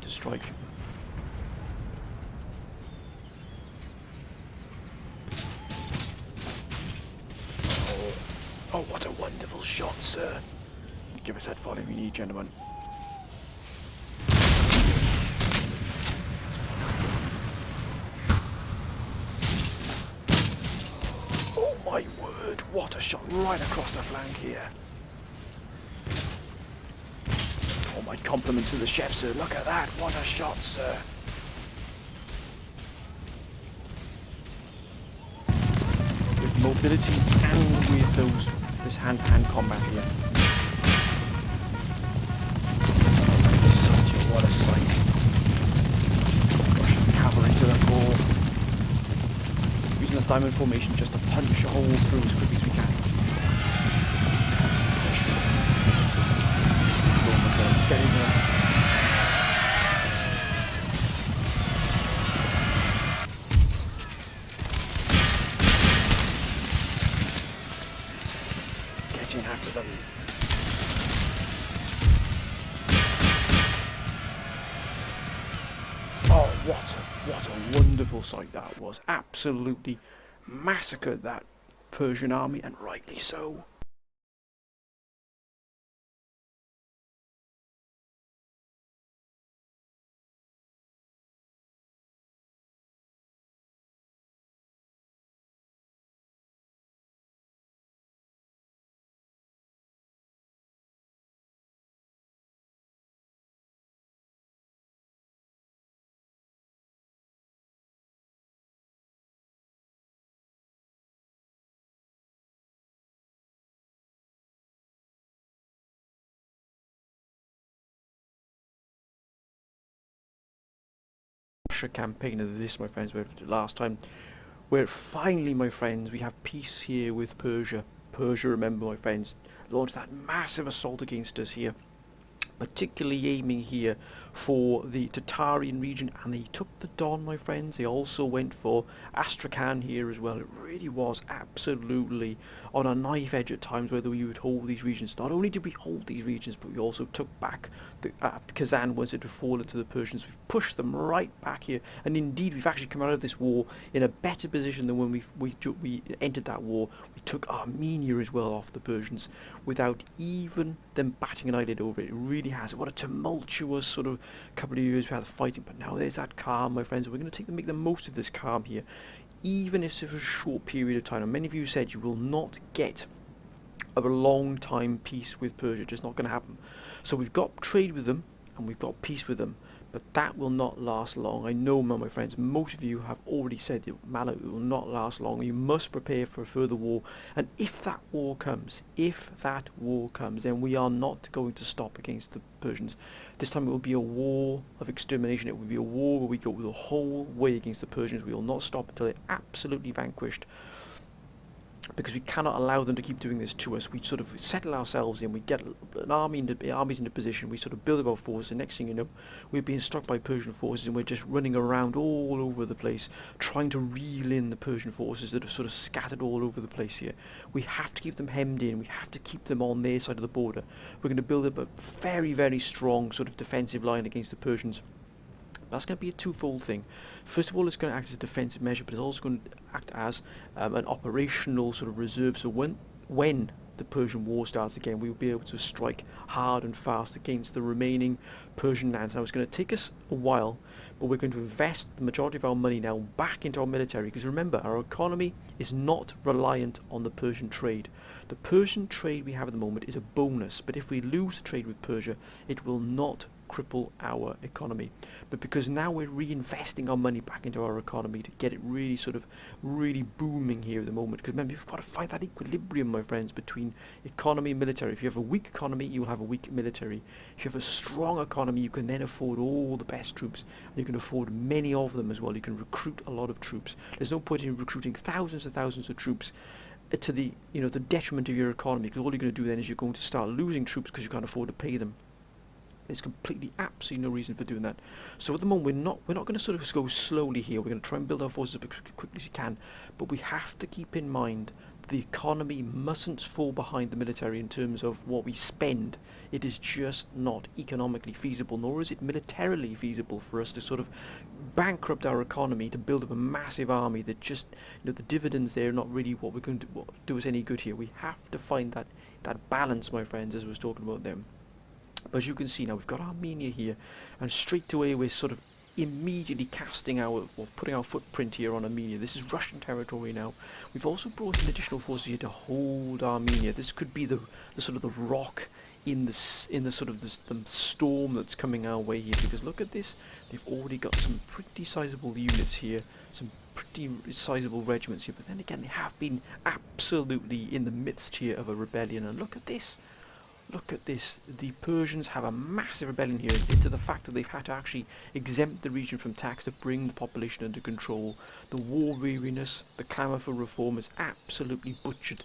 to strike. Oh, what a wonderful shot, sir. Give us that volume we need, gentlemen. Oh my word, what a shot right across the flank here. Oh, my compliments to the chef, sir. Look at that, what a shot, sir. With mobility and with this hand-to-hand combat here. What a sight. Russian cavalry to the fore. Using the diamond formation just to punch a hole through as quickly as we can. Get in there. Get in after them. Oh, what a wonderful sight that was. Absolutely massacred that Persian army, and rightly so. Campaign of this, my friends, where last time, where finally, my friends, we have peace here with Persia. Persia, remember, my friends, launched that massive assault against us here, particularly aiming here for the Tatarian region, and they took the Don, my friends. They also went for Astrakhan here as well. It really was absolutely on a knife edge at times whether we would hold these regions. Not only did we hold these regions, but we also took back the Kazan once it had fallen to the Persians. We've pushed them right back here, and indeed we've actually come out of this war in a better position than when we entered that war. We took Armenia as well off the Persians without even them batting an eyelid over it. It really has. What a tumultuous sort of couple of years we had fighting, but now there's that calm, my friends. We're going to make the most of this calm here, even if it's for a short period of time. And many of you said you will not get a long time peace with Persia. Just not going to happen. So we've got trade with them and we've got peace with them, but that will not last long. I know, my friends, most of you have already said that it will not last long. You must prepare for a further war, and if that war comes, then we are not going to stop against the Persians. This time it will be a war of extermination. It will be a war where we go the whole way against the Persians. We will not stop until they're absolutely vanquished, because we cannot allow them to keep doing this to us. We sort of settle ourselves in, we get an armies into position, we sort of build up our forces, and next thing you know, we're being struck by Persian forces, and we're just running around all over the place, trying to reel in the Persian forces that are sort of scattered all over the place here. We have to keep them hemmed in, we have to keep them on their side of the border. We're going to build up a very, very strong sort of defensive line against the Persians. That's going to be a twofold thing. First of all, it's going to act as a defensive measure, but it's also going to act as an operational sort of reserve. So when the Persian war starts again, we will be able to strike hard and fast against the remaining Persian lands. Now, it's going to take us a while, but we're going to invest the majority of our money now back into our military, because remember, our economy is not reliant on the Persian trade. The Persian trade we have at the moment is a bonus, but if we lose the trade with Persia, it will not cripple our economy. But because now we're reinvesting our money back into our economy to get it really really booming here at the moment, because remember, you've got to find that equilibrium, my friends, between economy and military. If you have a weak economy, you'll have a weak military. If you have a strong economy, you can then afford all the best troops, and you can afford many of them as well. You can recruit a lot of troops. There's no point in recruiting thousands and thousands of troops to the the detriment of your economy, because all you're going to do then is you're going to start losing troops because you can't afford to pay them. There's absolutely no reason for doing that. So at the moment, we're not going to sort of go slowly here. We're going to try and build our forces up as quickly as we can, but we have to keep in mind the economy mustn't fall behind the military in terms of what we spend. It is just not economically feasible, nor is it militarily feasible for us to sort of bankrupt our economy to build up a massive army that just, the dividends there are not really what we're going to do us any good here. We have to find that balance, my friends, as I was talking about them. But as you can see now, we've got Armenia here, and straight away we're sort of immediately putting our footprint here on Armenia. This is Russian territory now. We've also brought in additional forces here to hold Armenia. This could be the sort of the rock in the sort of the storm that's coming our way here, because look at this. They've already got some pretty sizable units here, some pretty sizable regiments here, but then again they have been absolutely in the midst here of a rebellion, and look at this. Look at this. The Persians have a massive rebellion here into the fact that they've had to actually exempt the region from tax to bring the population under control. The war weariness, the clamour for reform has absolutely butchered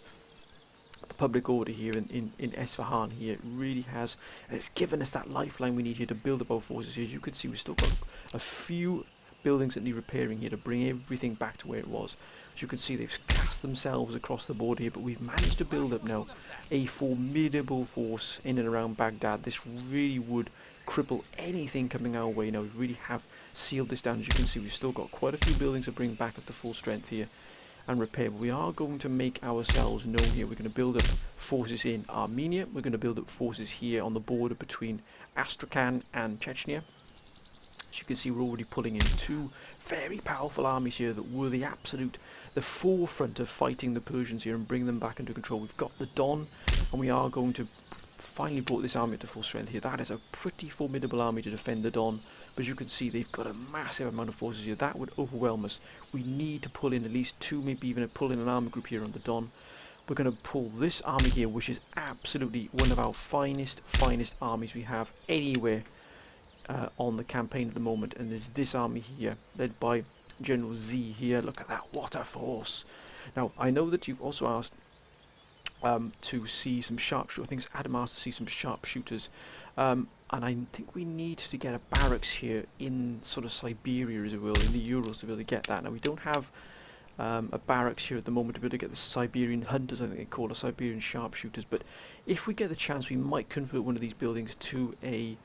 the public order here in Esfahan here. It really has. And it's given us that lifeline we need here to build up our forces here. As you can see, we've still got a few buildings that need repairing here to bring everything back to where it was. As you can see, they've cast themselves across the board here, but we've managed to build up now a formidable force in and around Baghdad. This really would cripple anything coming our way now. We really have sealed this down. As you can see, we've still got quite a few buildings to bring back up to full strength here and repair, but we are going to make ourselves known here. We're going to build up forces in Armenia. We're going to build up forces here on the border between Astrakhan and Chechnya. As you can see, we're already pulling in two very powerful armies here that were the forefront of fighting the Persians here and bring them back under control. We've got the Don, and we are going to finally brought this army to full strength here. That is a pretty formidable army to defend the Don, but as you can see, they've got a massive amount of forces here. That would overwhelm us. We need to pull in at least two, maybe even pull in an army group here on the Don. We're going to pull this army here, which is absolutely one of our finest armies we have anywhere on the campaign at the moment, and there's this army here led by General Z here. Look at that, what a force. Now I know that you've also asked to see some sharpshooters. I think it's Adam asked to see some sharpshooters, and I think we need to get a barracks here in sort of Siberia, as it will, in the Urals, to be able to get that. Now we don't have a barracks here at the moment to be able to get the Siberian hunters, I think they call it, Siberian sharpshooters, but if we get the chance we might convert one of these buildings to a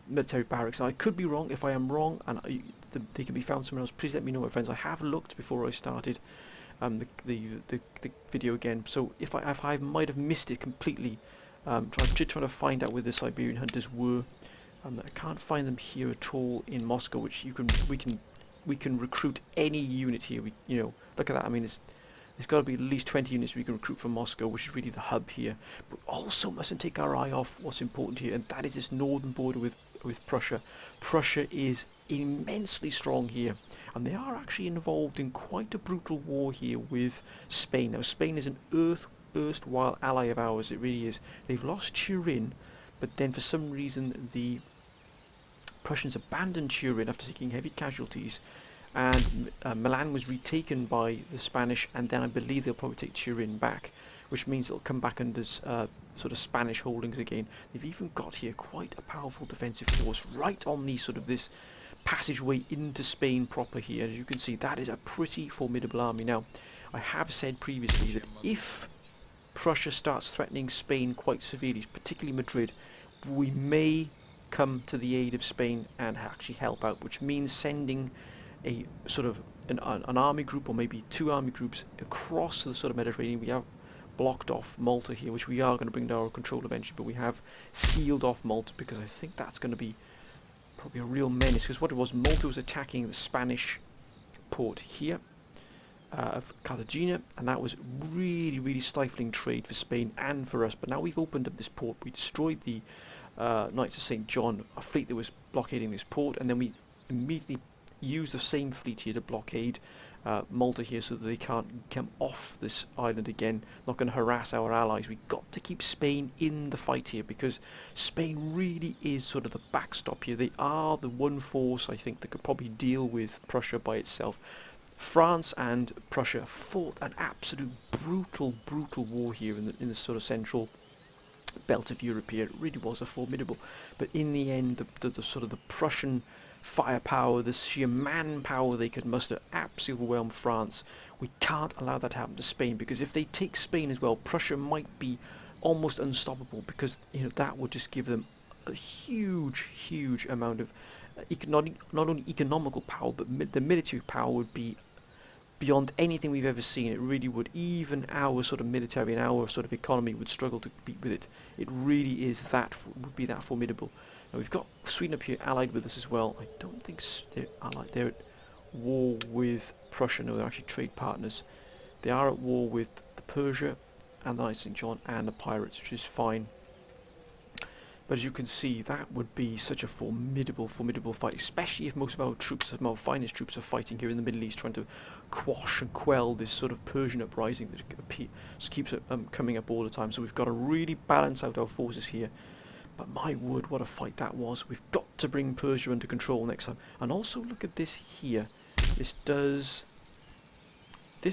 military barracks. Now, I could be wrong. If I am wrong and they can be found somewhere else, please let me know, my friends. I have looked before I started the video again, so if I might have missed it completely, trying to find out where the Siberian hunters were. I can't find them here at all in Moscow, which we can recruit any unit here. Look at that. I mean, there's got to be at least 20 units we can recruit from Moscow, which is really the hub here. But also mustn't take our eye off what's important here, and that is this northern border with Prussia. Prussia is immensely strong here, and they are actually involved in quite a brutal war here with Spain. Now, Spain is an erstwhile ally of ours, it really is. They've lost Turin, but then for some reason the Prussians abandoned Turin after taking heavy casualties, and Milan was retaken by the Spanish, and then I believe they'll probably take Turin back, which means it'll come back under sort of Spanish holdings again. They've even got here quite a powerful defensive force right on the sort of this passageway into Spain proper here. As you can see, that is a pretty formidable army. Now, I have said previously that if Prussia starts threatening Spain quite severely, particularly Madrid, we may come to the aid of Spain and actually help out, which means sending a sort of an army group, or maybe two army groups across the sort of Mediterranean. We have blocked off Malta here, which we are going to bring to our control eventually, but we have sealed off Malta because I think that's going to be probably a real menace, because what it was, Malta was attacking the Spanish port here of Cartagena, and that was really stifling trade for Spain and for us. But now we've opened up this port, we destroyed the Knights of St. John, a fleet that was blockading this port, and then we immediately use the same fleet here to blockade Malta here, so that they can't come off this island again, not going to harass our allies. We've got to keep Spain in the fight here, because Spain really is sort of the backstop here. They are the one force, I think, that could probably deal with Prussia by itself. France and Prussia fought an absolute brutal war here in the sort of central belt of Europe here. It really was a formidable, but in the end the sort of the Prussian firepower, the sheer manpower they could muster, absolutely overwhelm France. We can't allow that to happen to Spain, because if they take Spain as well, Prussia might be almost unstoppable, because that would just give them a huge amount of not only economical power, but the military power would be beyond anything we've ever seen. It really would. Even our sort of military and our sort of economy would struggle to compete with it. It really is would be that formidable. Now we've got Sweden up here allied with us as well. I don't think they're allied. They're at war with Prussia. No, they're actually trade partners. They are at war with the Persia and the Knights of St. John and the pirates, which is fine. But as you can see, that would be such a formidable fight, especially if most of our troops, some of our finest troops, are fighting here in the Middle East, trying to quash and quell this sort of Persian uprising that keeps coming up all the time. So we've got to really balance out our forces here. But my word, what a fight that was. We've got to bring Persia under control next time. And also look at this here. This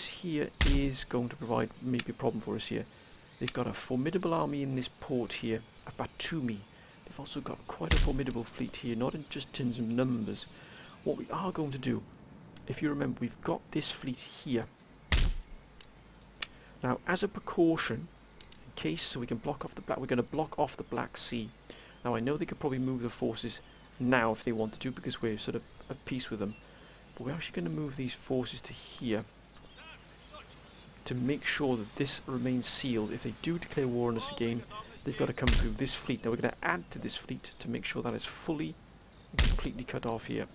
here is going to provide maybe a problem for us here. They've got a formidable army in this port here of Batumi. They've also got quite a formidable fleet here, not in just terms of numbers. What we are going to do, if you remember, we've got this fleet here. Now, as a precaution, in case, so we can block off we're going to block off the Black Sea. Now, I know they could probably move the forces now if they wanted to, because we're sort of at peace with them. But we're actually going to move these forces to here, to make sure that this remains sealed. If they do declare war on us again, they've got to come through this fleet. Now we're going to add to this fleet to make sure that it's fully and completely cut off here.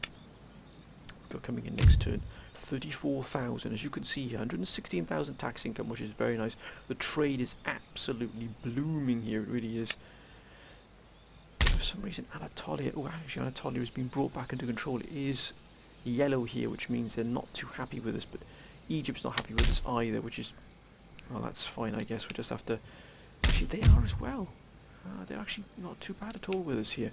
Got coming in next turn. 34,000, as you can see here, 116,000 tax income, which is very nice. The trade is absolutely blooming here, it really is. For some reason Anatolia, actually Anatolia has been brought back under control. It is yellow here, which means they're not too happy with us, but Egypt's not happy with us either, which is, well, that's fine, I guess. We just have to, actually they are as well. They're actually not too bad at all with us here.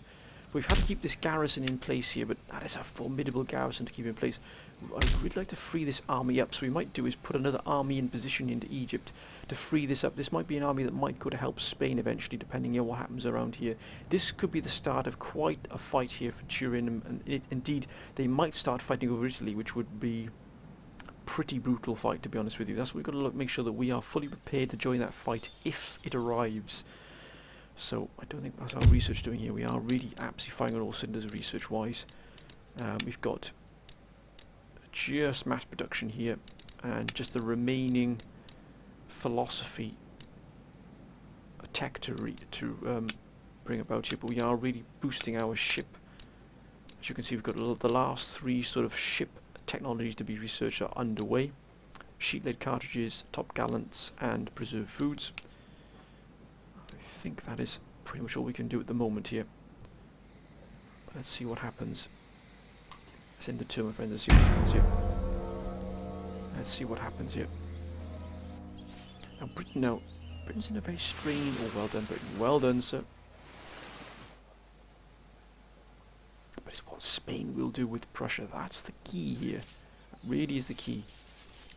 We've had to keep this garrison in place here, but that is a formidable garrison to keep in place. I'd really like to free this army up, so we might do is put another army in position into Egypt to free this up. This might be an army that might go to help Spain eventually, depending on what happens around here. This could be the start of quite a fight here for Turin, and indeed they might start fighting over Italy, which would be pretty brutal fight, to be honest with you. That's what we've got to make sure that we are fully prepared to join that fight if it arrives. So I don't think that's our research doing here. We are really absolutely firing on all cylinders research wise. We've got just mass production here and just the remaining philosophy tech to bring about here, but we are really boosting our ship. As you can see, we've got the last three sort of ship technologies to be researched are underway. Sheet-lead cartridges, top gallants, and preserved foods. I think that is pretty much all we can do at the moment here. But let's see what happens. Let's end the turn, my friends. Let's see what happens here. Let's see what happens here. Now, Britain's in a very strange... Oh, well done, Britain. Well done, sir. But it's what Spain will do with Prussia. That's the key here. That really is the key.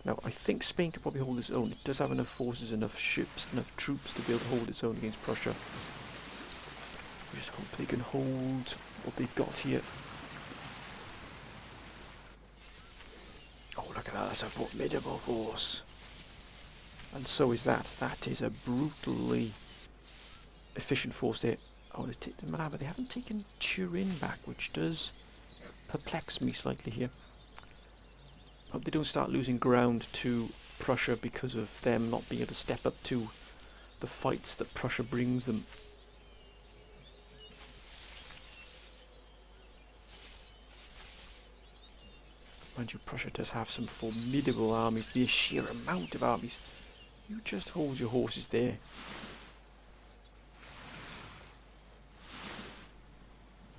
Now, I think Spain could probably hold its own. It does have enough forces, enough ships, enough troops to be able to hold its own against Prussia. We just hope they can hold what they've got here. Oh, look at that. That's a formidable force. And so is that. That is a brutally efficient force there. Oh, they haven't taken Turin back, which does perplex me slightly here. Hope they don't start losing ground to Prussia because of them not being able to step up to the fights that Prussia brings them. Mind you, Prussia does have some formidable armies. The sheer amount of armies. You just hold your horses there.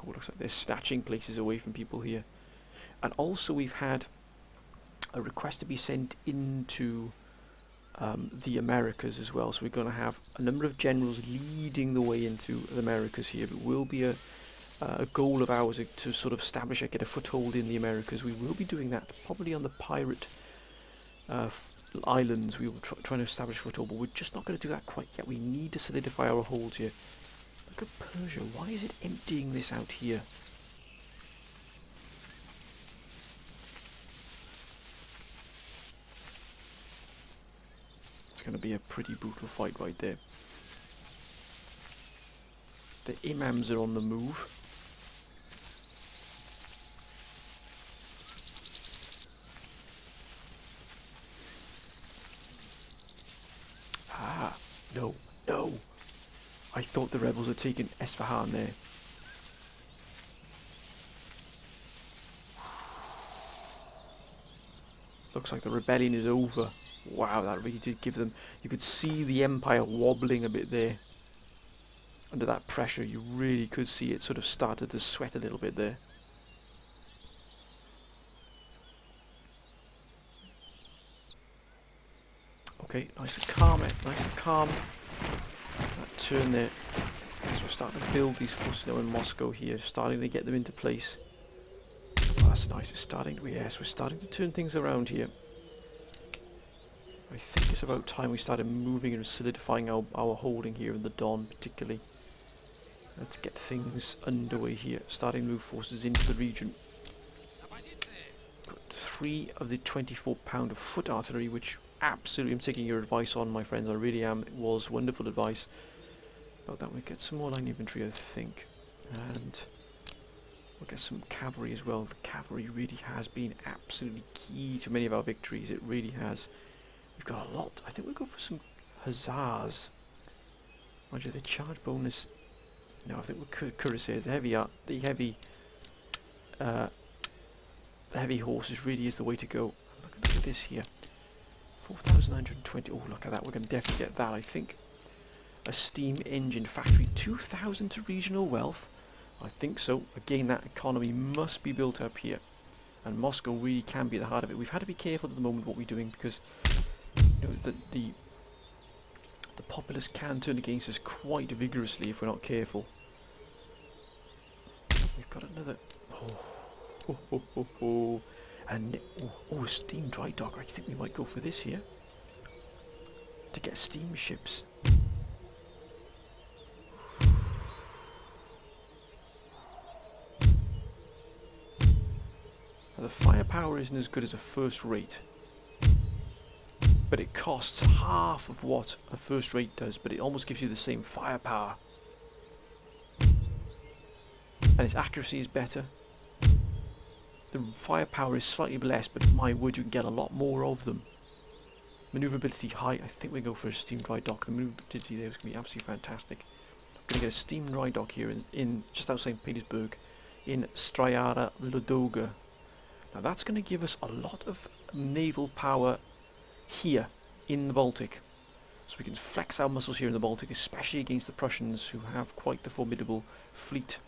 Oh, looks like they're snatching places away from people here. And also we've had a request to be sent into the Americas as well. So we're going to have a number of generals leading the way into the Americas here. It will be a goal of ours to sort of establish, get a foothold in the Americas. We will be doing that probably on the pirate islands. We will try to establish a foothold, but we're just not going to do that quite yet. We need to solidify our holds here. Look at Persia. Why is it emptying this out here? going to be a pretty brutal fight right there. The imams are on the move. Ah, no, no. I thought the rebels had taken Esfahan there. Looks like the rebellion is over. Wow, that really did give them... You could see the Empire wobbling a bit there. Under that pressure, you really could see it sort of started to sweat a little bit there. Okay, nice and calm, nice and calm. That turn there. So we're starting to build these forces now in Moscow here, starting to get them into place. Oh, that's nice, it's starting to... Yes, we're starting to turn things around here. I think it's about time we started moving and solidifying our holding here in the Don particularly. Let's get things underway here, starting to move forces into the region. Got 3 of the 24-pound of foot artillery, which absolutely I'm taking your advice on, my friends, I really am. It was wonderful advice. About that we get some more line infantry, I think. And we'll get some cavalry as well. The cavalry really has been absolutely key to many of our victories, it really has. We've got a lot. I think we'll go for some hussars. Mind you, the charge bonus... No, I think we'll cuirassiers. The heavy horses really is the way to go. Look at this here. 4,920. Oh, look at that. We're going to definitely get that, I think. A steam engine factory. 2,000 to regional wealth. I think so. Again, that economy must be built up here. And Moscow really can be at the heart of it. We've had to be careful at the moment what we're doing because... You know, the populace can turn against us quite vigorously if we're not careful. We've got another... And a steam dry dock. I think we might go for this here. To get steamships. Now the firepower isn't as good as a first rate. But it costs half of what a first rate does, but it almost gives you the same firepower. And its accuracy is better. The firepower is slightly less, but my word, you can get a lot more of them. Maneuverability high, I think we go for a steam dry dock. The maneuverability there is going to be absolutely fantastic. We're going to get a steam dry dock here in just outside St. Petersburg, in Stryara Ludoga. Now that's going to give us a lot of naval power here in the Baltic, so we can flex our muscles here in the Baltic, especially against the Prussians, who have quite the formidable fleet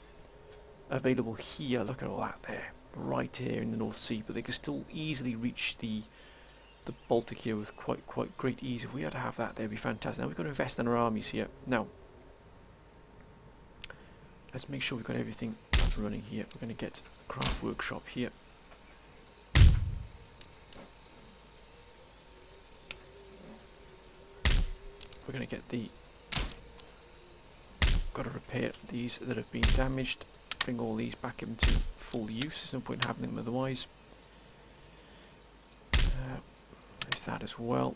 available here. Look at all that there, right here in the North Sea, but they can still easily reach the Baltic here with quite great ease. If we had to have that there, it'd be fantastic. Now we've got to invest in our armies here. Now let's make sure we've got everything up and running here. We're going to get a craft workshop here. We're going to get got to repair these that have been damaged, bring all these back into full use. There's no point in having them otherwise. There's that as well.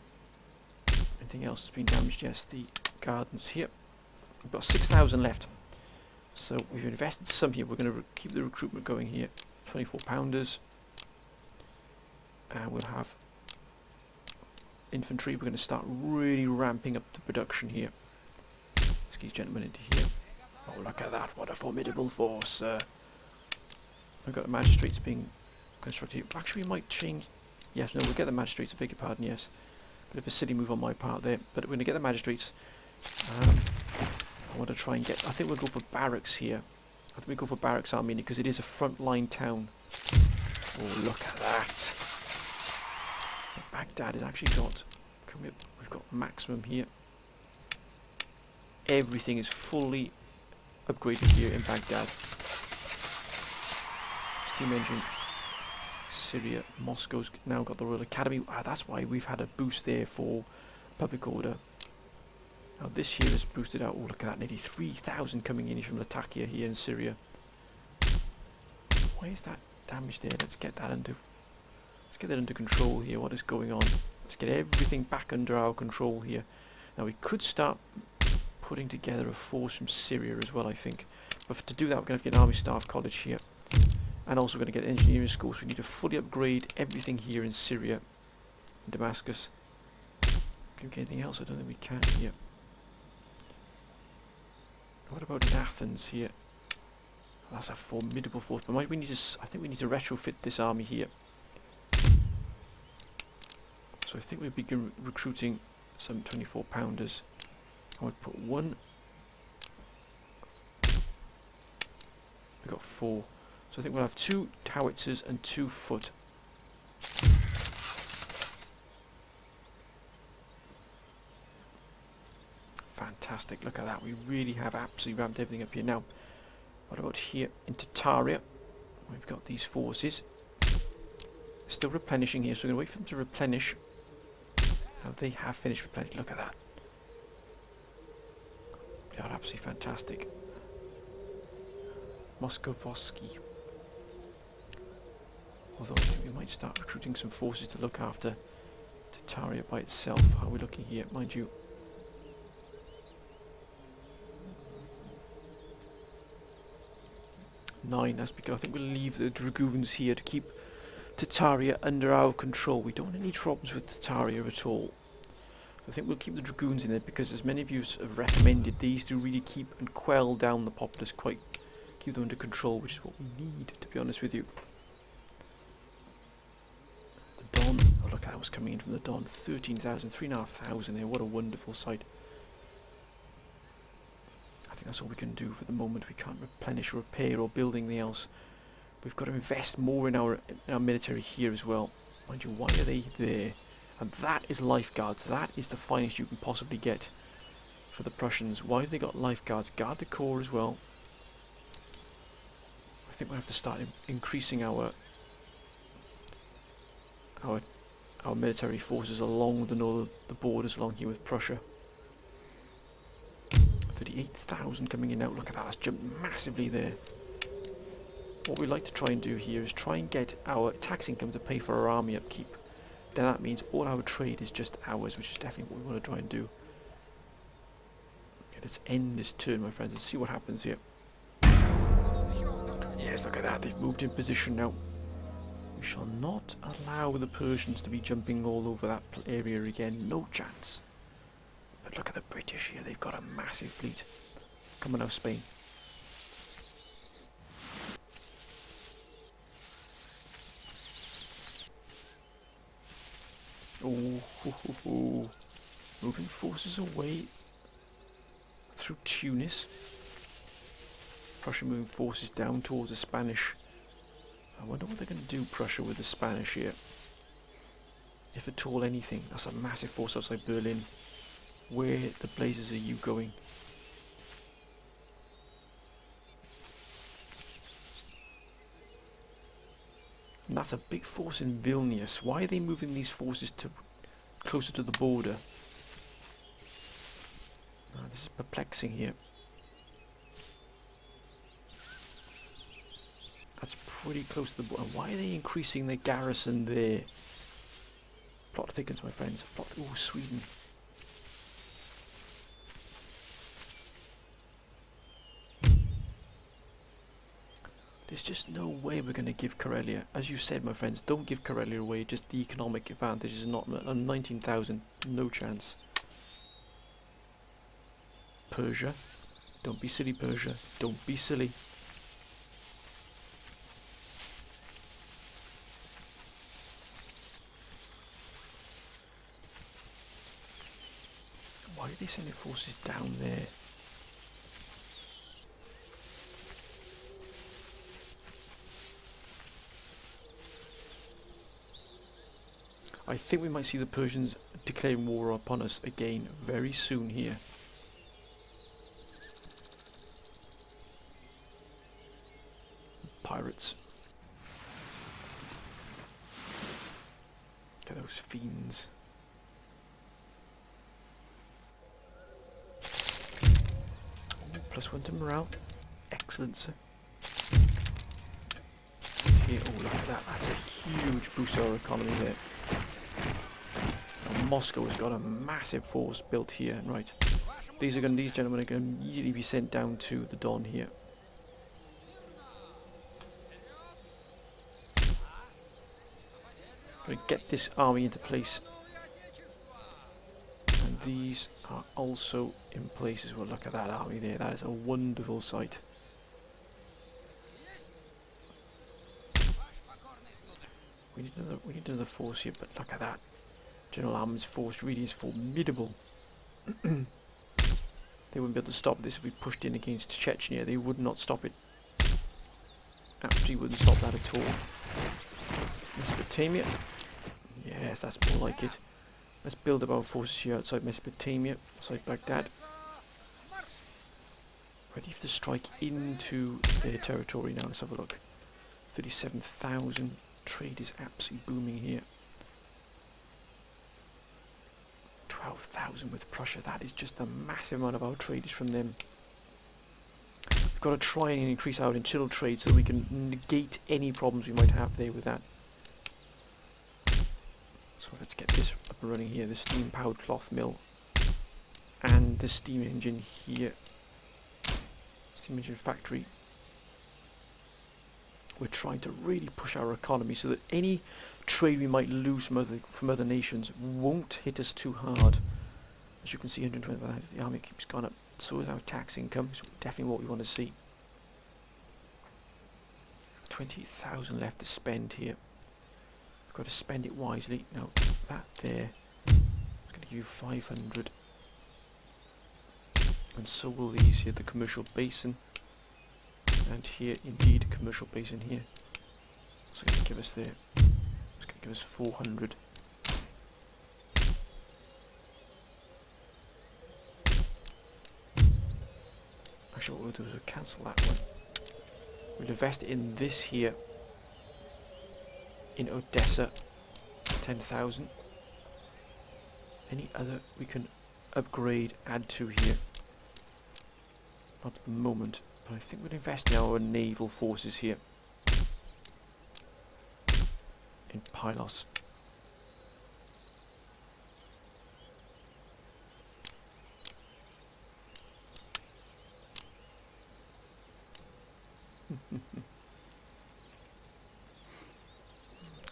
Anything else that's been damaged? Yes, the gardens here. We've got 6,000 left. So we've invested some here. We're going to keep the recruitment going here. 24 pounders. And we'll have infantry. We're going to start really ramping up the production here. Let's get these gentlemen into here. Oh, look at that. What a formidable force. We've got the magistrates being constructed. Actually, we might change... Yes, no, we'll get the magistrates. I beg your pardon, yes. Bit of a silly move on my part there. But we're going to get the magistrates. I want to try and get... I think we'll go for barracks here. I think we'll go for barracks Armenia because it is a frontline town. Oh, look at that. Baghdad has actually got... We've got maximum here. Everything is fully upgraded here in Baghdad. Steam engine. Syria. Moscow's now got the Royal Academy. That's why we've had a boost there for public order. Now this year has boosted out. Oh, look at that. Nearly 3,000 coming in from Latakia here in Syria. Why is that damage there? Let's get that under control here. What is going on? Let's get everything back under our control here. Now we could start putting together a force from Syria as well, I think. But to do that, we're going to have to get an Army Staff College here. And also we're going to get an engineering school, so we need to fully upgrade everything here in Syria and Damascus. Can we get anything else? I don't think we can here. What about in Athens here? Oh, that's a formidable force, but we need to, I think we need to retrofit this army here. So I think we'll begin recruiting some 24 pounders. I would put one. We've got 4. So I think we'll have 2 howitzers and 2 foot. Fantastic, look at that. We really have absolutely ramped everything up here. Now, what about here in Tartaria? We've got these forces. Still replenishing here, so we're going to wait for them to replenish. Now they have finished replenishing. Look at that. They are absolutely fantastic. Moskovsky. Although I think we might start recruiting some forces to look after Tartaria by itself. How are we looking here, mind you? Nine, that's because I think we'll leave the dragoons here to keep Tartaria under our control. We don't want any problems with Tartaria at all. I think we'll keep the dragoons in there because, as many of you have recommended, these do really keep and quell down the populace, keep them under control, which is what we need, to be honest with you. The Don, oh look, that was coming in from the Don, 13,000, 3,500 there, what a wonderful sight. I think that's all we can do for the moment. We can't replenish or repair or build anything else. We've got to invest more in our military here as well. Mind you, why are they there? And that is lifeguards. That is the finest you can possibly get for the Prussians. Why have they got lifeguards? Guard the corps as well. I think we'll have to start increasing our military forces along the borders along here with Prussia. 38,000 coming in now. Look at that, that's jumped massively there. What we like to try and do here is try and get our tax income to pay for our army upkeep. Then that means all our trade is just ours, which is definitely what we want to try and do. Okay, let's end this turn, my friends, and see what happens here. Yes, look at that, they've moved in position now. We shall not allow the Persians to be jumping all over that area again, no chance. But look at the British here, they've got a massive fleet. Come on now, Spain. Oh, moving forces away through Tunis. Prussia moving forces down towards the Spanish. I wonder what they're going to do, Prussia, with the Spanish here. If at all anything. That's a massive force outside Berlin. Where the blazes are you going? And that's a big force in Vilnius. Why are they moving these forces to closer to the border? Oh, this is perplexing here. That's pretty close to the border. Why are they increasing their garrison there? Plot thickens, my friends. Plot. Oh, Sweden. There's just no way we're going to give Karelia. As you said, my friends, don't give Karelia away. Just the economic advantage is not on 19,000. No chance. Persia. Don't be silly, Persia. Don't be silly. Why are they sending forces down there? I think we might see the Persians declaring war upon us again very soon here. Pirates. Look at those fiends. Oh, +1 to morale. Excellent, sir. Here, oh look at that. That's a huge boost to our economy there. Moscow has got a massive force built here. Right, these gentlemen are going to immediately be sent down to the Don here. Going to get this army into place. And these are also in place as well. Look at that army there. That is a wonderful sight. We need another force here, but look at that. General Armand's force really is formidable. They wouldn't be able to stop this if we pushed in against Chechnya. They would not stop it. Absolutely wouldn't stop that at all. Mesopotamia. Yes, that's more like it. Let's build up our forces here outside Mesopotamia, outside Baghdad. Ready to strike into their territory now. Let's have a look. 37,000. Trade is absolutely booming here. 12,000 with Prussia. That is just a massive amount of our trade is from them. We've got to try and increase our internal trade so we can negate any problems we might have there with that. So let's get this up and running here. The steam powered cloth mill and the steam engine here. Steam engine factory. We're trying to really push our economy so that any trade we might lose from other nations won't hit us too hard. As you can see, 125, the army keeps going up. So is our tax income. So definitely what we want to see. 20,000 left to spend here. We've got to spend it wisely. Now that there, I'm going to give you 500, and so will these here. The commercial basin. And here, indeed, commercial basin here. What's it going to give us there? It's going to give us 400. Actually, what we'll do is we'll cancel that one. We'll invest in this here. In Odessa, 10,000. Any other we can upgrade, add to here? Not at the moment. I think we'll invest in our naval forces here in Pylos.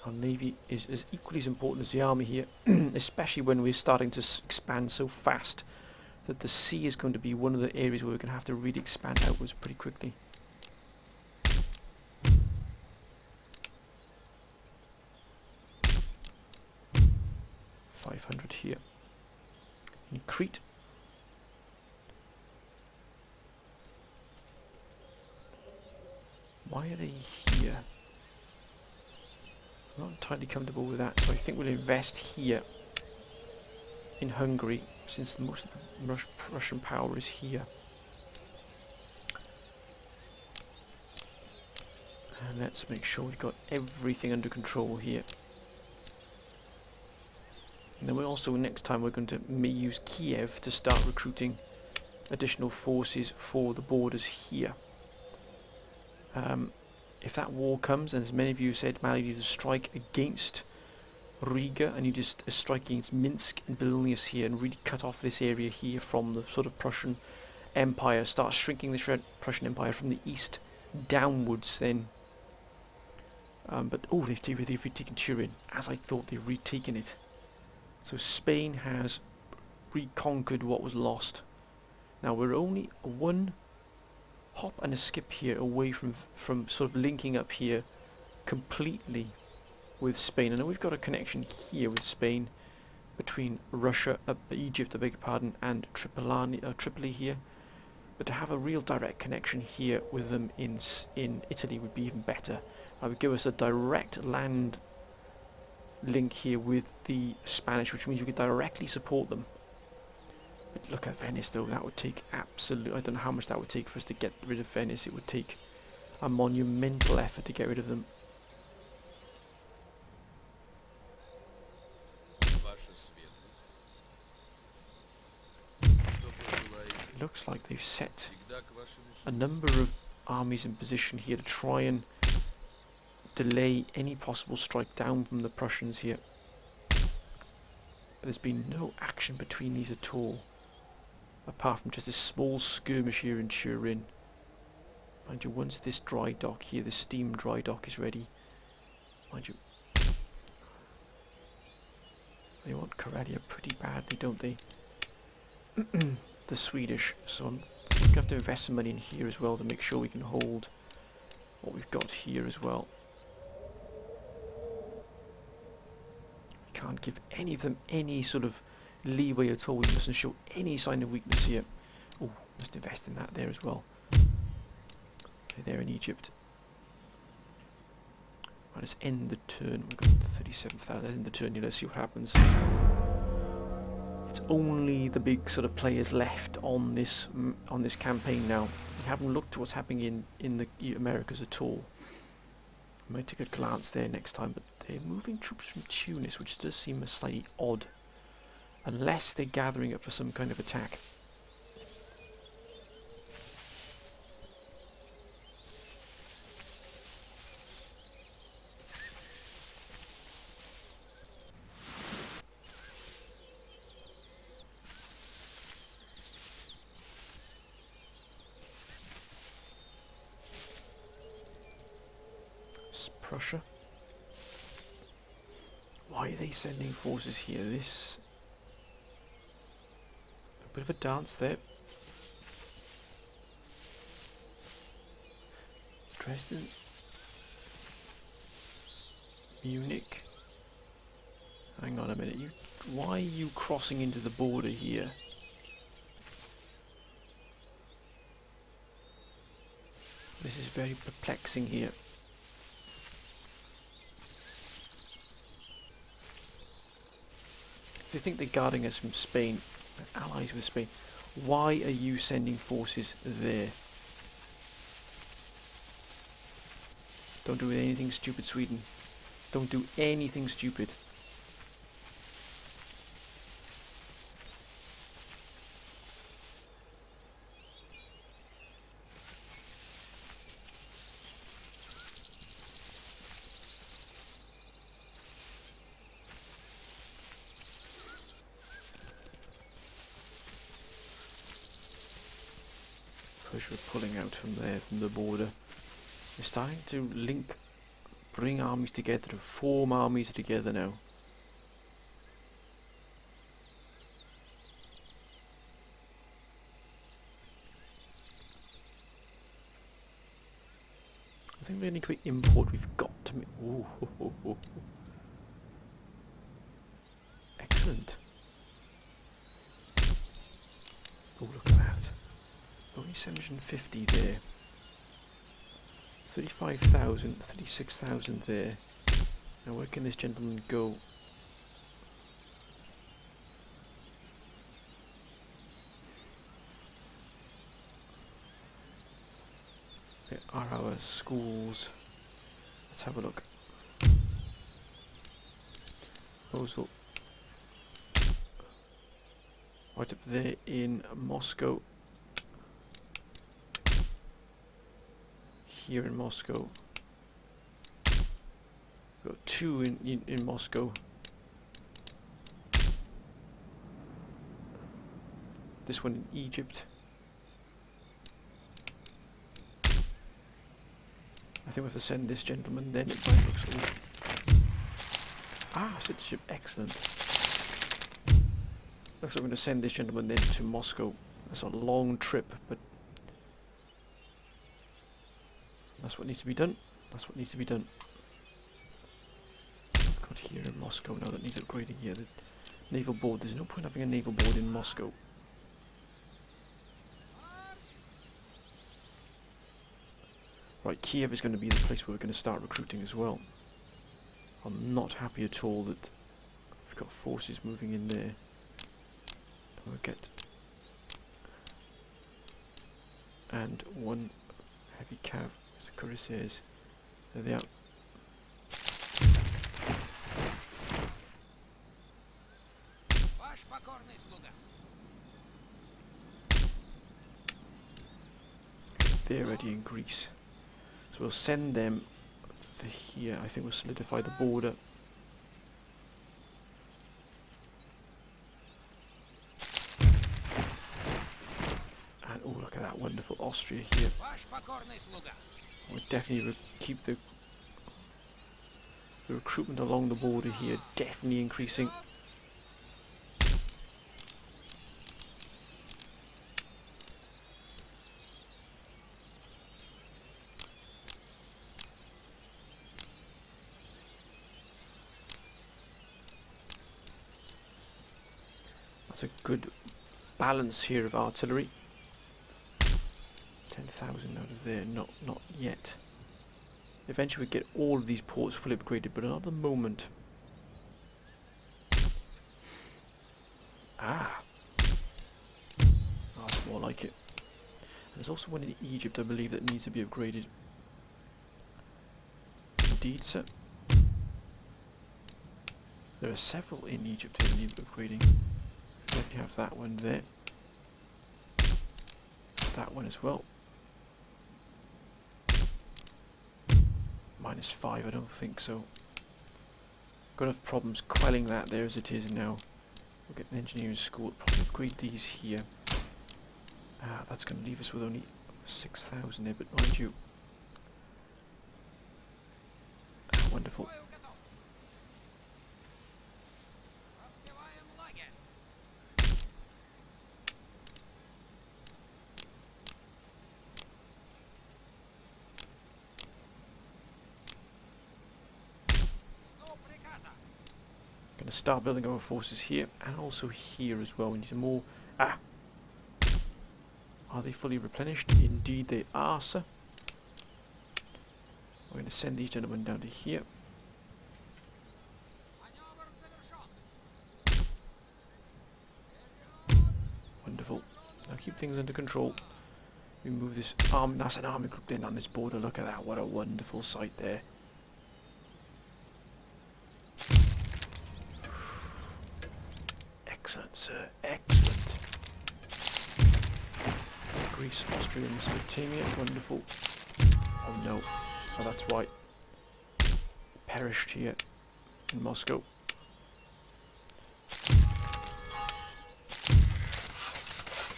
Our navy is as equally as important as the army here, especially when we're starting to expand so fast that the sea is going to be one of the areas where we're going to have to really expand outwards pretty quickly. $500 here. In Crete. Why are they here? I'm not entirely comfortable with that, so I think we'll invest here in Hungary, since most of the Russian power is here. And let's make sure we've got everything under control here. And then we're also, next time we're going to use Kiev to start recruiting additional forces for the borders here. If that war comes, and as many of you said, Mali needs to strike against Riga, and you just strike against Minsk and Vilnius here and really cut off this area here from the sort of Prussian Empire, start shrinking the Prussian Empire from the east downwards then. But oh, they've retaken Turin, as I thought. They've retaken it. So Spain has reconquered what was lost. Now we're only one hop and a skip here away from sort of linking up here completely with Spain. I know we've got a connection here with Spain between Russia, Egypt, I beg your pardon, and Tripoli here. But to have a real direct connection here with them in Italy would be even better. It would give us a direct land link here with the Spanish, which means we could directly support them. But look at Venice though, that would take absolute, I don't know how much that would take for us to get rid of Venice. It would take a monumental effort to get rid of them. Looks like they've set a number of armies in position here to try and delay any possible strike down from the Prussians here. But there's been no action between these at all, apart from just a small skirmish here in Turin. Mind you, once this dry dock here, this steam dry dock is ready, mind you, they want Karelia pretty badly, don't they? The Swedish, so I'm going to have to invest some money in here as well to make sure we can hold what we've got here as well. We can't give any of them any sort of leeway at all. We mustn't show any sign of weakness here. Oh, must invest in that there as well. Okay, there in Egypt. Right, let's end the turn. We've got 37,000. Let's end the turn here. Let's see what happens. It's only the big sort of players left on this campaign now. We haven't looked at what's happening in the Americas at all. I might take a glance there next time, but they're moving troops from Tunis, which does seem slightly odd, unless they're gathering up for some kind of attack. Prussia. Why are they sending forces here? This a bit of a dance there. Dresden, Munich. Hang on a minute. Why are you crossing into the border here? This is very perplexing here. They think they're guarding us from Spain, we're allies with Spain. Why are you sending forces there? Don't do anything stupid, Sweden. Don't do anything stupid. We're pulling out from there, from the border. We're starting to bring armies together, to form armies together now. I think the only quick import we've got to make. Ooh, ho, ho, ho. Excellent. Oh, look at that. Only 750 there. 35,000, 36,000 there. Now where can this gentleman go? Where are our schools? Let's have a look. Also, right up there in Moscow. Here in Moscow. We've got two in Moscow. This one in Egypt. I think we have to send this gentleman then. It might look so. Ah, citizenship, excellent. Looks like we're going to send this gentleman then to Moscow. That's a long trip, but that's what needs to be done. That's what needs to be done. Got here in Moscow now that needs upgrading here. The naval board. There's no point having a naval board in Moscow. Right, Kiev is going to be the place where we're going to start recruiting as well. I'm not happy at all that we've got forces moving in there. We'll get and one heavy cav. As the cuirassiers. There they are. They're ready in Greece. So we'll send them here. I think we'll solidify the border. Austria here. We'll definitely keep the recruitment along the border here definitely increasing. That's a good balance here of artillery. 10,000 out of there, not yet. Eventually we get all of these ports fully upgraded, but not at the moment. Ah! Oh, that's more like it. And there's also one in Egypt, I believe, that needs to be upgraded. Indeed, sir. There are several in Egypt that need upgrading. Definitely have that one there. That one as well. -5, I don't think so. Got enough problems quelling that there as it is now. We'll get an engineering school. Probably upgrade these here. That's going to leave us with only 6,000 there, but mind you. Wonderful. Going to start building our forces here and also here as well. We need more. Are they fully replenished? Indeed they are, sir. We're going to send these gentlemen down to here. Wonderful. Now keep things under control. We move this arm. That's an army group in on this border. Look at that. What a wonderful sight there. Excellent, sir. Excellent. Greece, Austria, Mesopotamia. Wonderful. Oh no. Oh, that's why. Perished here in Moscow.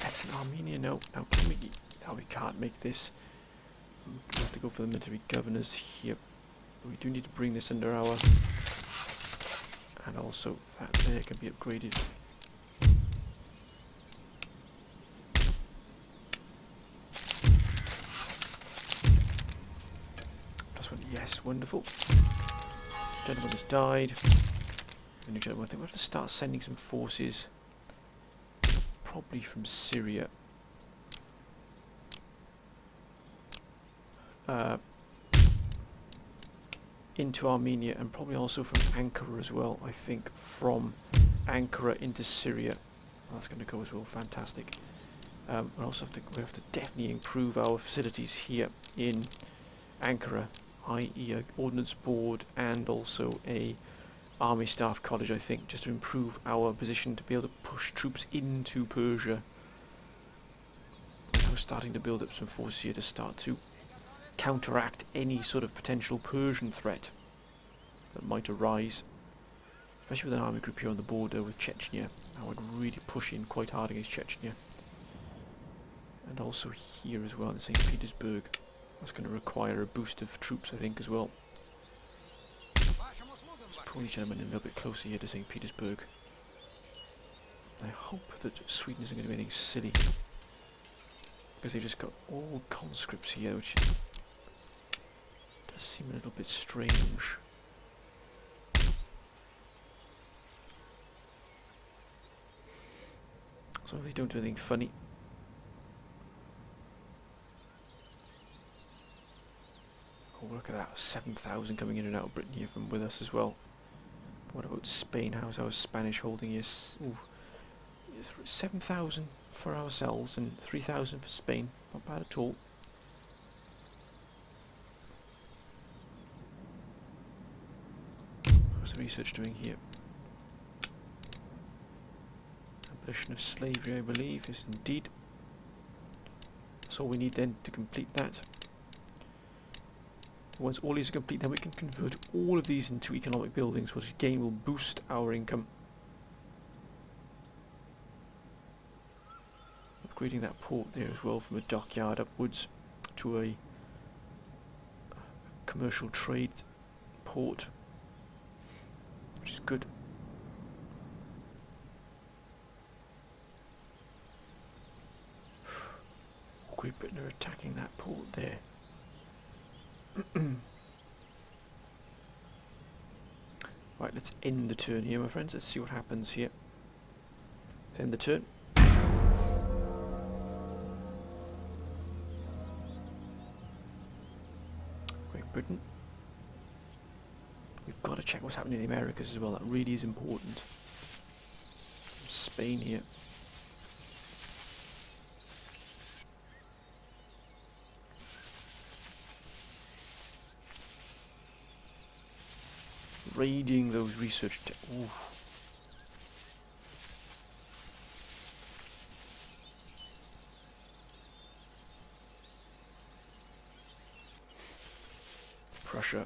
Excellent. Armenia, no. Now can we... No, we can't make this. We have to go for the military governors here. We do need to bring this under our... And also that there can be upgraded. Yes, wonderful. Gentleman has died. The new gentleman, I think we'll have to start sending some forces, probably from Syria. Into Armenia, and probably also from Ankara as well. I think from Ankara into Syria. Oh, that's going to go as well. Fantastic. We also have to definitely improve our facilities here in Ankara, i.e. a ordnance board and also a army staff college, I think, just to improve our position to be able to push troops into Persia. We're starting to build up some forces here to start to counteract any sort of potential Persian threat that might arise, especially with an army group here on the border with Chechnya. I would really push in quite hard against Chechnya, and also here as well in St. Petersburg. That's going to require a boost of troops, I think, as well. Let's pull each gentleman in a little bit closer here to St. Petersburg. I hope that Sweden isn't going to do anything silly, because they've just got all conscripts here, which does seem a little bit strange. So they don't do anything funny. Oh, look at that, 7,000 coming in and out of Britain here from with us as well. What about Spain? How's our Spanish holding? Yes, 7,000 for ourselves and 3,000 for Spain. Not bad at all. What's the research doing here? Abolition of slavery, I believe, is indeed. That's all we need then to complete that. Once all these are complete, then we can convert all of these into economic buildings, which again will boost our income. upgrading that port there as well from a dockyard upwards to a commercial trade port, which is good. Great Britain are attacking that port there. Right, let's end the turn here, my friends. Let's see what happens here. End the turn. Great Britain. We've got to check what's happening in the Americas as well. That really is important. Spain here. Raiding those research. Ooh. Prussia.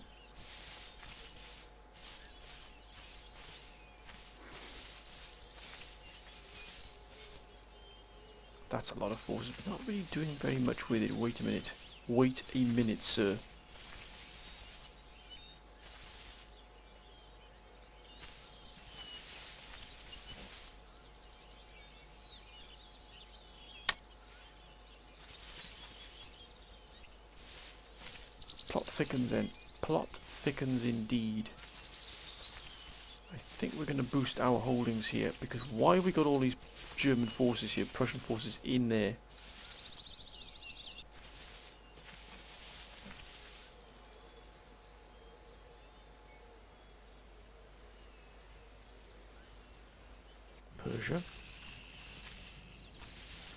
That's a lot of forces, but not really doing very much with it. Wait a minute. Wait a minute, sir. Plot thickens then. Plot thickens indeed. I think we're going to boost our holdings here, because why have we got all these German forces here, Prussian forces in there? Persia.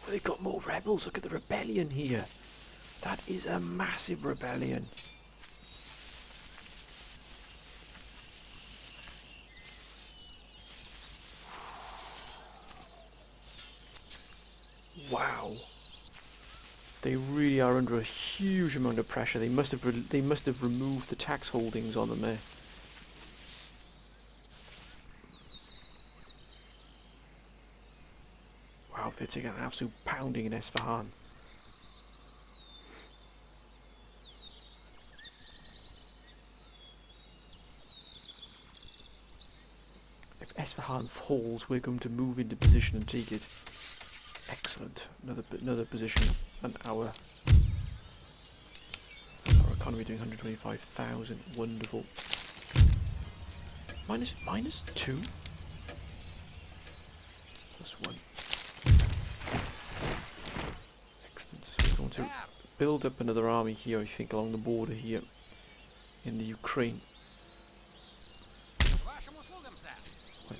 Well, they've got more rebels. Look at the rebellion here. That is a massive rebellion. Wow. They really are under a huge amount of pressure. They must have removed the tax holdings on them there. Wow, they're taking an absolute pounding in Esfahan. If Esfahan falls, we're going to move into position and take it. Excellent. Another position, and our economy doing 125,000. Wonderful. Minus 2. Plus 1. Excellent. So we're going to build up another army here, I think, along the border here in the Ukraine.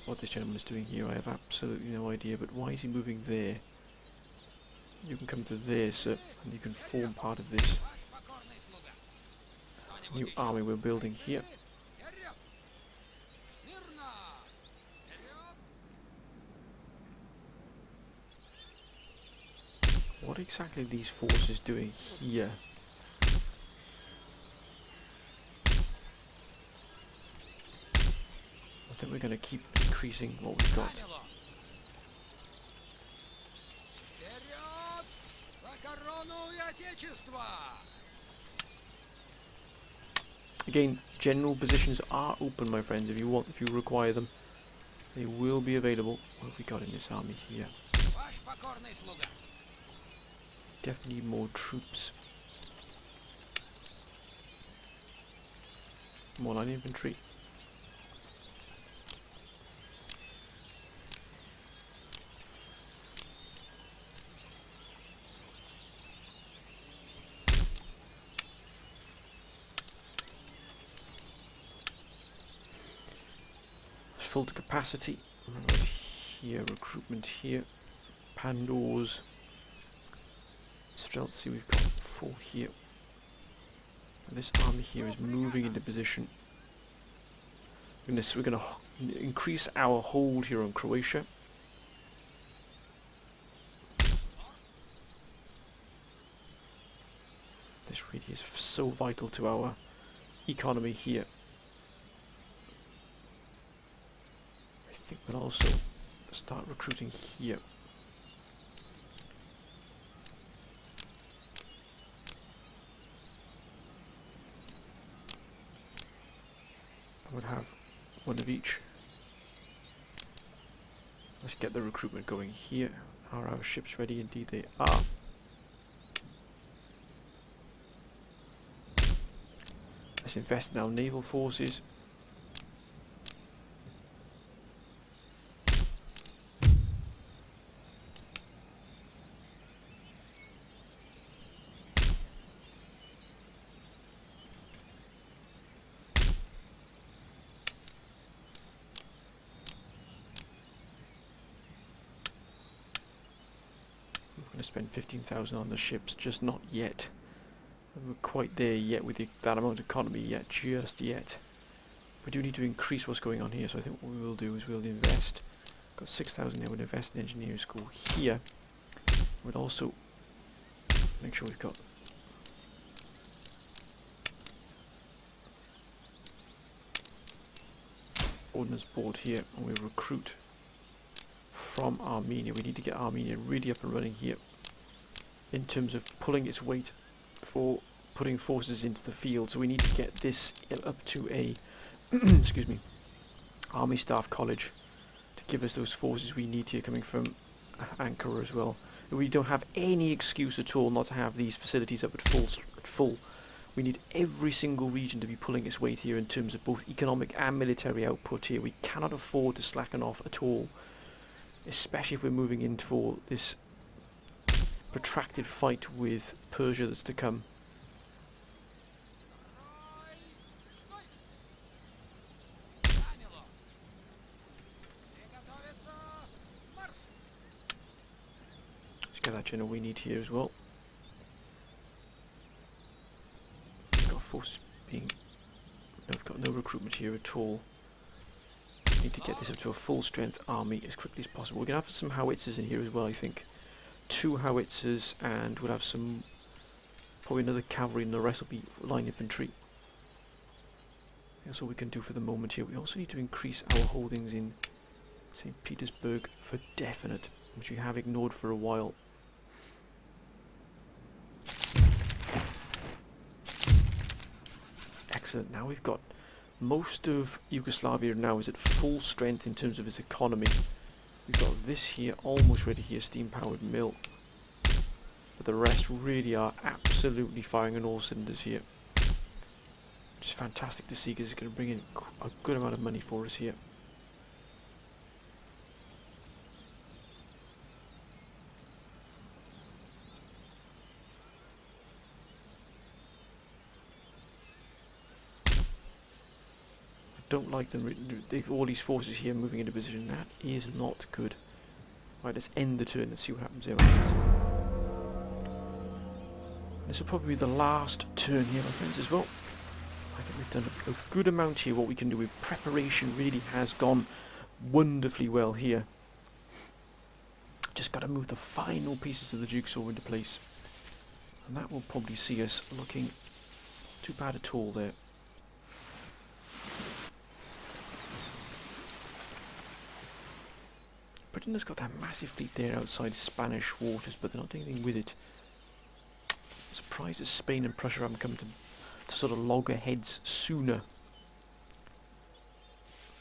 What this gentleman is doing here, I have absolutely no idea, but why is he moving there? You can come to there, sir, and you can form part of this new army we're building here. What exactly are these forces doing here? I think we're going to keep increasing what we've got. Again, general positions are open, my friends. If you require them, they will be available. What have we got in this army here? Definitely need more troops. More line infantry. Full to capacity. Right here, recruitment here. Pandors. Streltsy, we've got 4 here. And this army here is moving into position. We're going to increase our hold here on Croatia. This really is so vital to our economy here. I think we'll also start recruiting here. one of each. Let's get the recruitment going here. Are our ships ready? Indeed they are. Let's invest in our naval forces. To spend 15,000 on the ships, just not yet. We're quite there yet with that amount of economy yet, just yet. We do need to increase what's going on here, so I think what we will do is we'll invest. Got 6,000 there, we'll invest in engineering school here. We'll also make sure we've got ordnance board here, and we recruit from Armenia. We need to get Armenia really up and running here in terms of pulling its weight for putting forces into the field. So we need to get this up to a excuse me, Army Staff College to give us those forces we need here, coming from Ankara as well. We don't have any excuse at all not to have these facilities up at full. We need every single region to be pulling its weight here in terms of both economic and military output here. We cannot afford to slacken off at all, especially if we're moving into this protracted fight with Persia that's to come. Let's get that general we need here as well. We've got force being... No, we've got no recruitment here at all. Need to get this up to a full strength army as quickly as possible. We're going to have some howitzers in here as well, I think. 2 howitzers, and we'll have some, probably another cavalry, and the rest will be line infantry. That's all we can do for the moment here. We also need to increase our holdings in St. Petersburg for definite, which we have ignored for a while. Excellent. Now we've got most of Yugoslavia now is at full strength in terms of its economy. We've got this here almost ready here, steam-powered mill. But the rest really are absolutely firing on all cylinders here. Which is fantastic to see, because it's going to bring in a good amount of money for us here. Don't like them, all these forces here moving into position. That is not good. Right, let's end the turn and see what happens there. This will probably be the last turn here, my friends, as well. I think we've done a good amount here. What we can do with preparation really has gone wonderfully well here. Just got to move the final pieces of the jigsaw into place, and that will probably see us looking too bad at all there. Britain has got that massive fleet there outside Spanish waters, but they're not doing anything with it. I'm surprised that Spain and Prussia haven't come to sort of loggerheads sooner.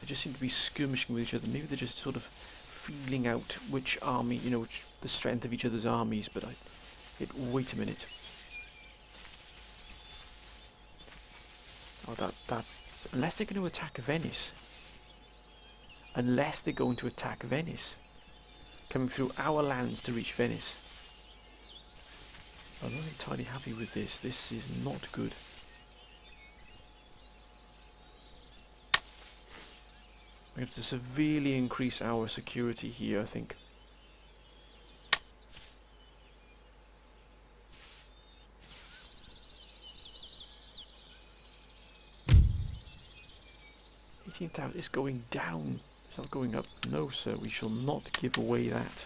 They just seem to be skirmishing with each other. Maybe they're just sort of feeling out which army, you know, the strength of each other's armies, but wait a minute. Oh, that, unless they're going to attack Venice. Unless they're going to attack Venice. Coming through our lands to reach Venice. I'm not entirely happy with this. This is not good. We have to severely increase our security here, I think. It's going down. It's not going up. No, sir, we shall not give away that.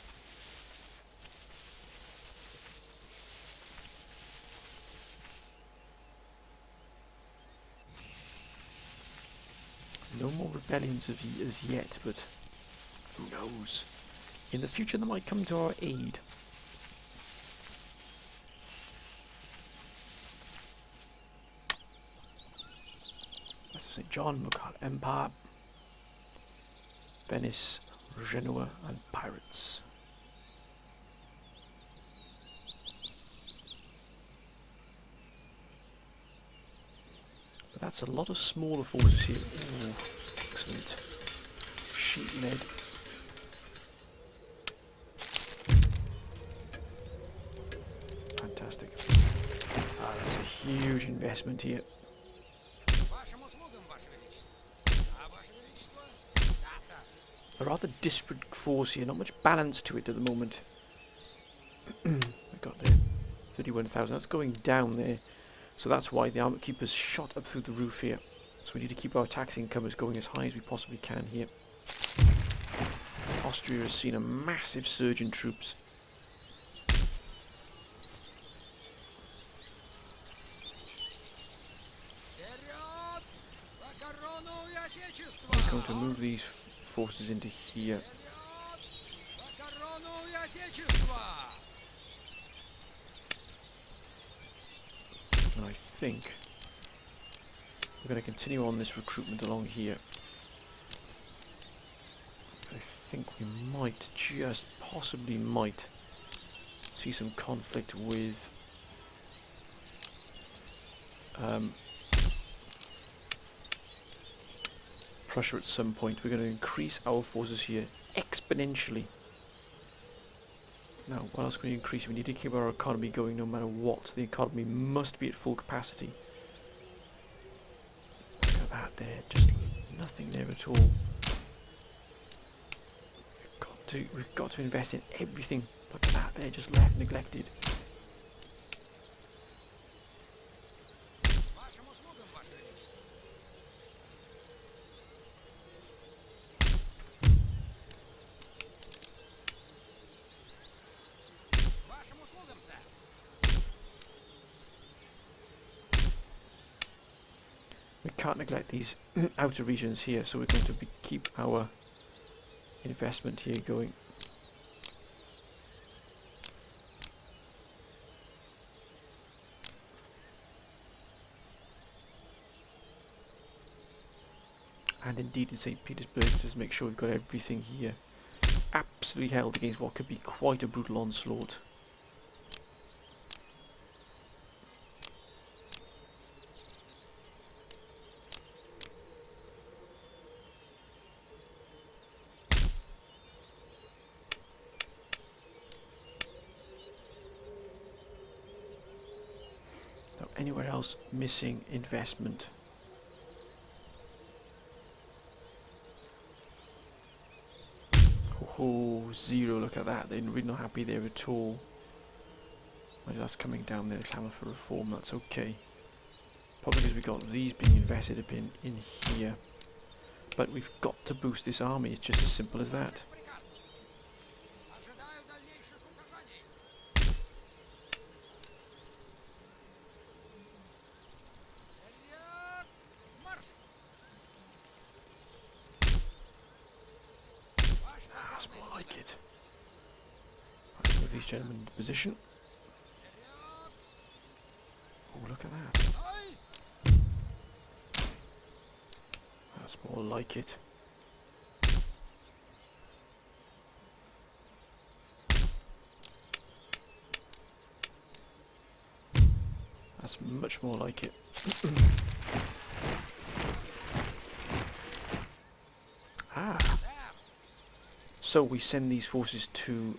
No more rebellions as yet, but who knows? In the future they might come to our aid. Let's say John Mughal Empire. Venice, Genoa and pirates. But that's a lot of smaller forces here. Ooh, excellent. Sheet lead. Fantastic. Ah, that's a huge investment here. A rather disparate force here, not much balance to it at the moment. We got there 31,000, that's going down there. So that's why the armor keepers shot up through the roof here. So we need to keep our tax incomes going as high as we possibly can here. Austria has seen a massive surge in troops. We're going to move these forces into here. And I think we're going to continue on this recruitment along here. I think we might, just possibly might, see some conflict with Prussia at some point. We're going to increase our forces here exponentially. Now, what else can we increase? We need to keep our economy going no matter what. The economy must be at full capacity. Look at that there, just nothing there at all. We've got to invest in everything. Look at that there, just left neglected. We can't neglect these outer regions here, so we're going to keep our investment here going. And indeed in St. Petersburg, just make sure we've got everything here absolutely held against what could be quite a brutal onslaught. Anywhere else missing investment? Oh, zero, look at that. They're really not happy there at all. Well, that's coming down there, clamour for reform, that's okay. Probably because we've got these being invested up in here. But we've got to boost this army, it's just as simple as that. That's more like it. Let's move these gentlemen into position. Oh, look at that. That's more like it. That's much more like it. Ah. So we send these forces to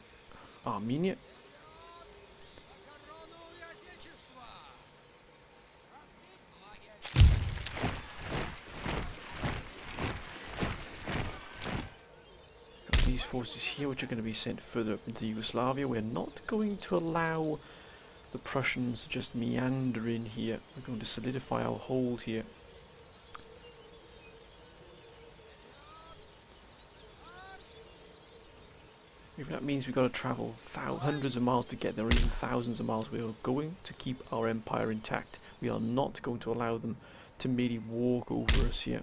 Armenia. Got these forces here which are going to be sent further up into Yugoslavia. We're not going to allow the Prussians to just meander in here. We're going to solidify our hold here. If that means we've got to travel hundreds of miles to get there, or even thousands of miles, we are going to keep our empire intact. We are not going to allow them to merely walk over us here.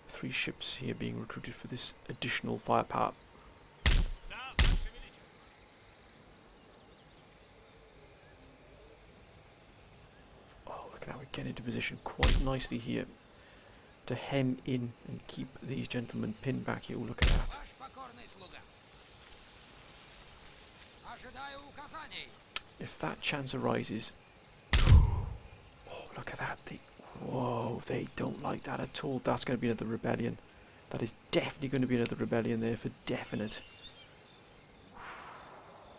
3 ships here being recruited for this additional firepower. Oh, look at that, we're getting into position quite nicely here to hem in and keep these gentlemen pinned back here. Oh, look at that. If that chance arises... Oh, look at that. Whoa, they don't like that at all. That's going to be another rebellion. That is definitely going to be another rebellion there for definite.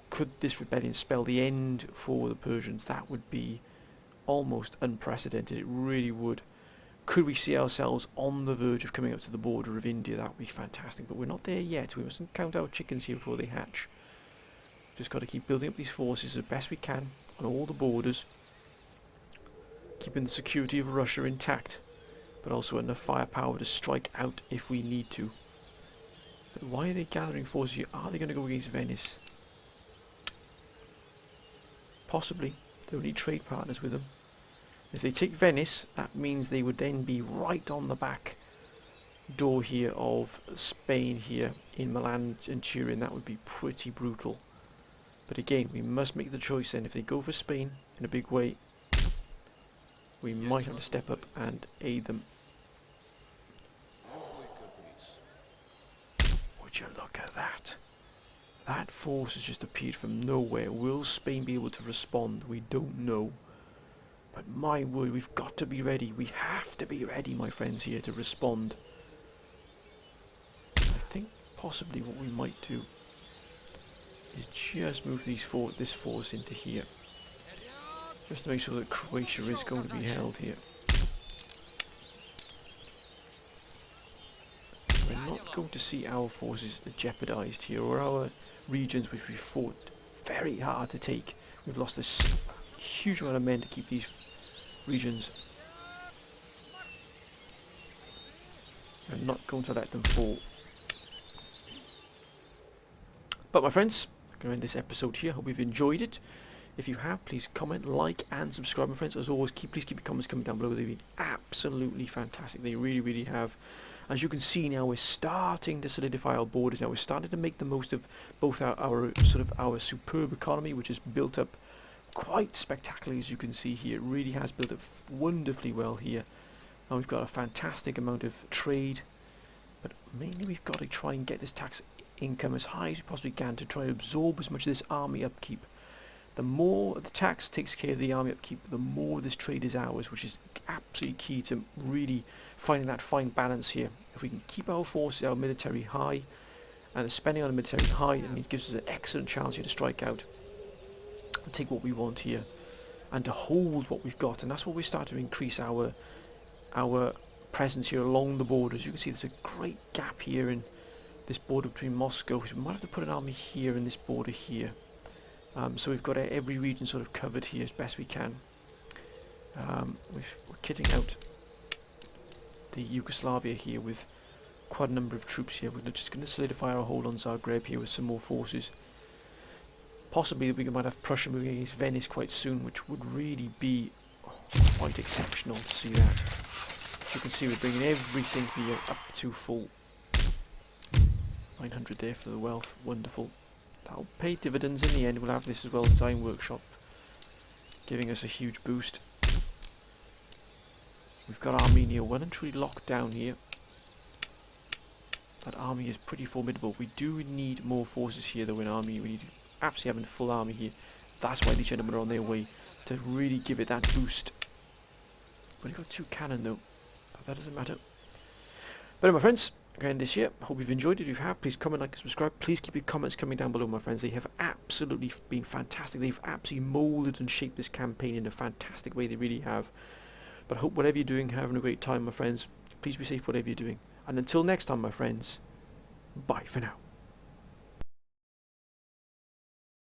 Could this rebellion spell the end for the Persians? That would be almost unprecedented. It really would. Could we see ourselves on the verge of coming up to the border of India? That would be fantastic. But we're not there yet. We mustn't count our chickens here before they hatch. Just got to keep building up these forces as best we can on all the borders. Keeping the security of Russia intact, but also enough firepower to strike out if we need to. But why are they gathering forces here? Are they going to go against Venice? Possibly. They'll need trade partners with them. If they take Venice, that means they would then be right on the back door here of Spain here in Milan and Turin. That would be pretty brutal. But again, we must make the choice then. If they go for Spain in a big way, we might have to step up and aid them. Would you look at that? That force has just appeared from nowhere. Will Spain be able to respond? We don't know. But my word, we've got to be ready. We have to be ready, my friends, here to respond. I think possibly what we might do is just move this force into here. Just to make sure that Croatia is going to be held here. We're not going to see our forces jeopardised here, or our regions which we fought very hard to take. We've lost this huge amount of men to keep these regions. We're not going to let them fall. But my friends, I'm going to end this episode here. Hope you've enjoyed it. If you have, please comment, like and subscribe, my friends. As always, please keep your comments coming down below. They've been absolutely fantastic. They really, really have. As you can see now, we're starting to solidify our borders now. We're starting to make the most of both our superb economy, which is built up quite spectacularly, as you can see here. It really has built up wonderfully well here. Now we've got a fantastic amount of trade, but mainly we've got to try and get this tax income as high as we possibly can to try and absorb as much of this army upkeep. The more the tax takes care of the army upkeep, the more this trade is ours, which is absolutely key to really finding that fine balance here. If we can keep our forces, our military high, and the spending on the military high, it gives us an excellent chance here to strike out and take what we want here, and to hold what we've got. And that's what we start to increase our presence here along the borders. You can see there's a great gap here in this border between Moscow, so we might have to put an army here in this border here. So we've got every region sort of covered here as best we can. We're kitting out the Yugoslavia here with quite a number of troops here. We're just going to solidify our hold on Zagreb here with some more forces. Possibly we might have Prussia moving against Venice quite soon, which would really be quite exceptional to see that. As you can see, we're bringing everything here up to full. 900 there for the wealth, wonderful. That'll pay dividends in the end. We'll have this as well, design workshop, giving us a huge boost. We've got Armenia well and truly locked down here. That army is pretty formidable. We do need more forces here though in Armenia. We need to absolutely have a full army here. That's why these gentlemen are on their way, to really give it that boost. We've got 2 cannon though, but that doesn't matter. But anyway, my friends, again this year, hope you've enjoyed it. If you have, please comment, like and subscribe. Please keep your comments coming down below, my friends. They have absolutely been fantastic. They've absolutely moulded and shaped this campaign in a fantastic way. They really have. But I hope whatever you're doing, having a great time, my friends. Please be safe whatever you're doing. And until next time, my friends, bye for now.